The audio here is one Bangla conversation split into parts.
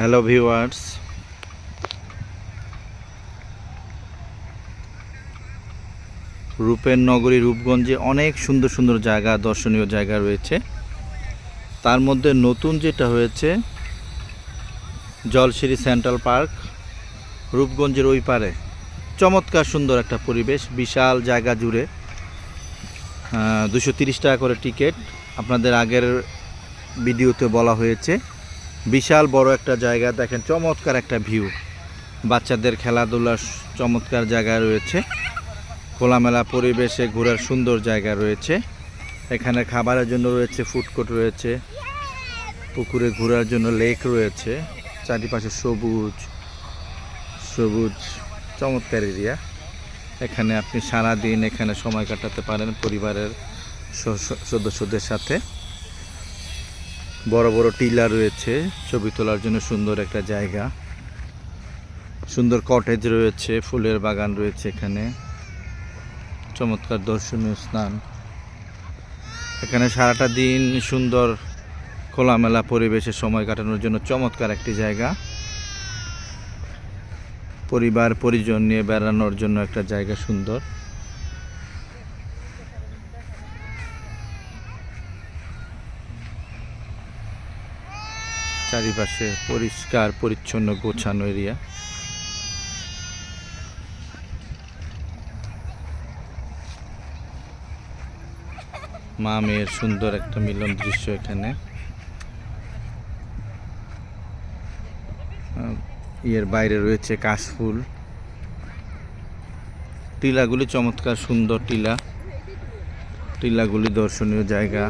হ্যালো ভিউয়ার্স, রূপের নগরী রূপগঞ্জে অনেক সুন্দর সুন্দর জায়গা, দর্শনীয় জায়গা রয়েছে। তার মধ্যে নতুন যেটা হয়েছে জলসিঁড়ি সেন্ট্রাল পার্ক, রূপগঞ্জের ওই পারে। চমৎকার সুন্দর একটা পরিবেশ, বিশাল জায়গা জুড়ে। 230 টাকা করে টিকিট। আপনাদের আগের ভিডিওতে বলা হয়েছে। বিশাল বড় একটা জায়গা, দেখেন চমৎকার একটা ভিউ। বাচ্চাদের খেলাধুলার চমৎকার জায়গা রয়েছে। খোলামেলা পরিবেশে ঘোরার সুন্দর জায়গা রয়েছে। এখানে খাবারের জন্য রয়েছে ফুড কোর্ট রয়েছে, পুকুরে ঘোরার জন্য লেক রয়েছে, চারিপাশে সবুজ সবুজ চমৎকার এরিয়া। এখানে আপনি সারাদিন এখানে সময় কাটাতে পারেন পরিবারের সদস্যদের সাথে। বড় বড় টিলা রয়েছে, ছবি তোলার জন্য সুন্দর একটা জায়গা। সুন্দর কটেজ রয়েছে, ফুলের বাগান রয়েছে এখানে। চমৎকার দর্শনীয় স্থান। এখানে সারাটা দিন সুন্দর খোলামেলা পরিবেশে সময় কাটানোর জন্য চমৎকার একটি জায়গা। পরিবার পরিজন নিয়ে বেড়ানোর জন্য একটা জায়গা সুন্দর। চারিপাশে পরিষ্কার পরিচ্ছন্ন গোছানো এরিয়া। মা মেয়ের সুন্দর একটা মিলন দৃশ্য এখানে। এর বাইরে রয়েছে কাশফুল। টিলাগুলি চমৎকার সুন্দর টিলাগুলি দর্শনীয় জায়গা।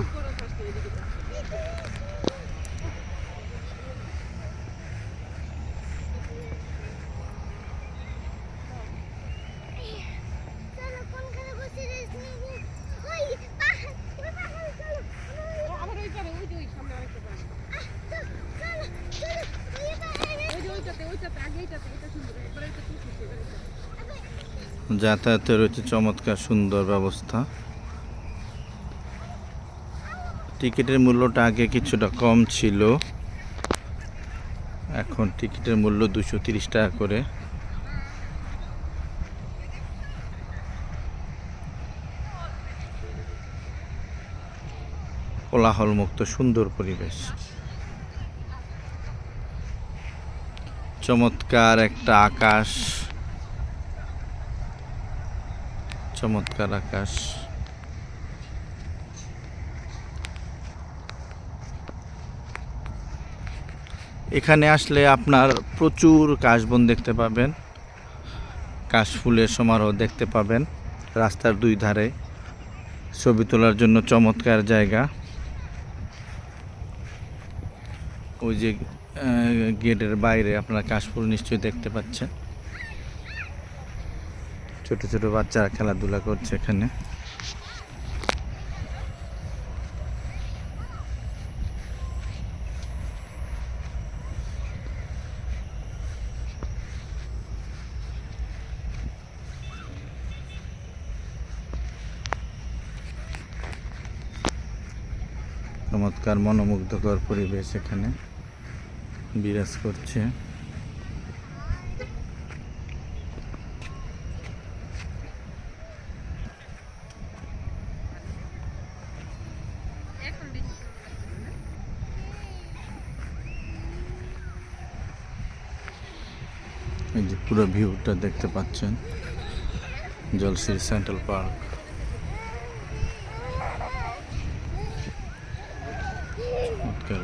যাতায়াতের রয়েছে চমৎকার সুন্দর ব্যবস্থা। টিকিটের মূল্যটা আগে কিছুটা কম ছিল, এখন টিকিটের মূল্য 230 টাকা করে। কোলাহল মুক্ত সুন্দর পরিবেশ। চমৎকার একটা আকাশ, চমৎকার আকাশ। এখানে আসলে আপনার প্রচুর কাশবন দেখতে পাবেন, কাশফুলের সমারোহ দেখতে পাবেন। রাস্তার দুই ধারে ছবি তোলার জন্য চমৎকার জায়গা। ওই যে গেটের বাইরে আপনারা কাশফুল নিশ্চয়ই দেখতে পাচ্ছেন। ছোট ছোট বাচ্চারা খেলাধুলা করছে এখানে। চমৎকার মনোমুগ্ধকর পরিবেশ এখানে বিরাজ করছে। এই যে পুরো ভিউটা দেখতে পাচ্ছেন, জলসিঁড়ি সেন্ট্রাল পার্ক। চমৎকার।